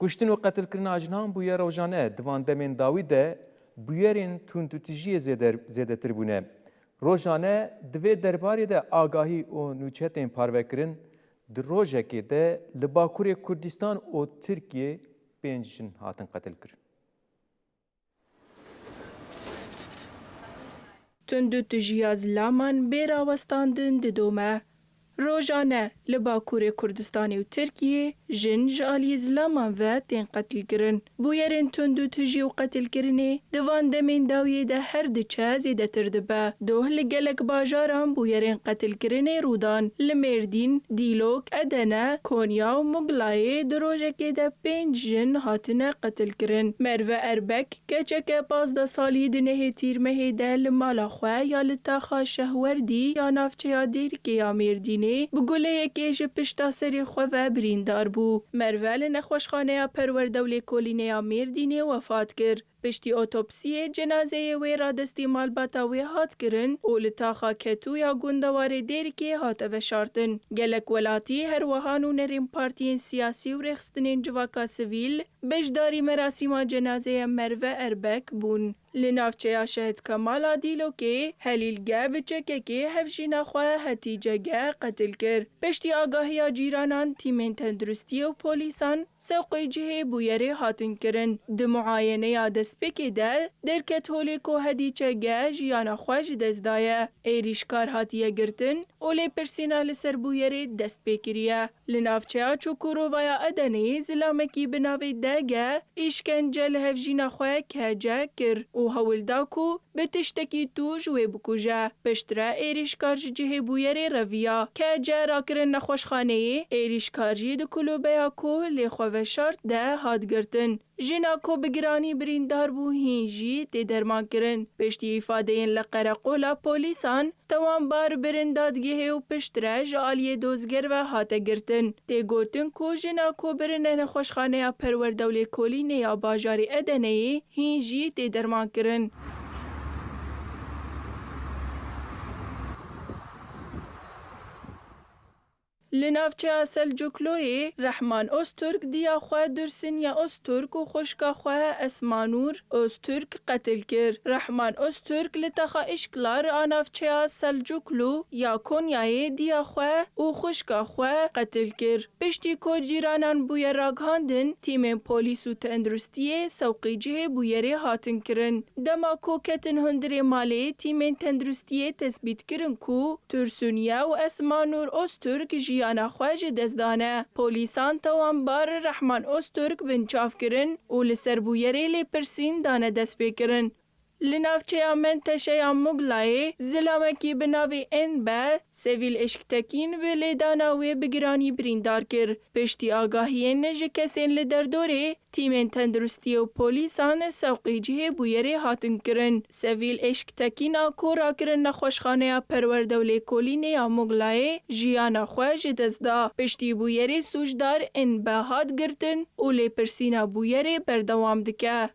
کشتن و قتل کردن اجنان بویه روزانه دوان دمین داوی ده بویرین تندتجی زیادتر بونه. روزانه دوی درباره ده آگاهی و نوچتین پاروکرین در روزه که ده لباکوری کردستان و ترکیه پنجشن هاتن قتل کرد. تندتجی از لامان بیراوستاندن ددومه. روزانه لباکور کردستانی و ترکیه جن جالی زلامان و تین قتل کرن. بویرین تندو تجی و قتل کرنه دوان دمین داویه ده هر دچه زیده تردبه. دوه لگلک باجاران بویرین قتل کرنه رودان لمردین، دیلوک، ادنه، کونیا و مگلایه دروجه که ده 5 جن هاتنه قتل کرن. مروه اربک کچه که 15 سالی دنه تیر مهی ده لمالا خواه یا لطاقا شهوردی یا نافچه یا دیر که یا مردینه بگوله یکیش پشتا سری خواه و بریندار بو. مروه لنخوشخانه یا پروردولی کلینه یا مردینه وفات کرد. پشتی اوتوپسی جنازه وی را دستی مالباتا وی هات کرن و لطاقا کتو یا گندوار دیر که هات و شارتن. گلک ولاتی هر وحانو نرین پارتین سیاسی و رخستنین جواکا سویل بجداری مراسیما جنازه مروه اربک بون. لنافچه یا شهد کمال عدیلو که حلیلگه بچکه که هفشینا خواه هتیجه قتل کر. پشتی آگاهی یا جیرانان تیمین تندرستی و پولیسان سوقی جهه بویره هاتن کرن. ده معاینه یا دست پکی ده درکت هولی که هدیچه گه جیانا خواه دزدایه. ایریشکار هاتیه گرتن اولی پرسینا لسر بویره دست پکریه. لنافچه یا چوکورو ویا ادنه زلامکی بناوی دگه ایشکنجه لحفجینا خواه که جه کر. و هولداکو به تشتکی تو جوی بکوژه. پشتره ایریشکارج جه بویره رویا که جه را کرن نخوشخانه ایریشکارجی دو کلوبیا کو لیخوه شارت ده هاد گرتن. جنا کو بگرانی بریندار بو هینجی تی درمان کرن. پشتی افاده این لقرقولا پولیسان توان بار برندادگیه و پشتره جالی دوزگر و هاته گرتن. تی گوتن کو جنا کو برنه نخوشخانه یا پروردولی کلینه یا باجاری ادنه هینجی تی درمان کرن. لنافچه سلجوکلوی رحمان استرک دیا خواه درسن یا استرک و خوشکا خواه اسمانور استرک قتل کر. رحمان استرک لطخا اشکلار آنافچه سلجوکلو یا کنیای دیا خواه و خوشکا خواه قتل کر. پشتی کو جیرانان بوی راگهاندن تیم پولیس و تندرستی سوقی جه بویره هاتن کرن. دما کو کتن هندر مالی تیم تندرستی تثبیت کرن کو ترسونیا و اسمانور استرک جیانا خواج دزدانه. پولیسان توان بار رحمان استرک بنچاف کرن و لسر بویره لی پرسین دانه دست بکرن. لنافچه منتشه مگلای زلامکی بناوی ان به سویل اشکتکین و لیداناوی بگرانی بریندار کر. پشتی آگاهی نج کسین لدردوره تیمین تندرستی و پولیسان سوقی جه بویره هاتن کرن. سویل اشکتکین آکورا کرن نخوشخانه پروردولی کلینه یا مگلای جیانا خواج دزدا. پشتی بویره سوجدار ان به هات گرتن و لی پرسینا بویره بردوام دکه.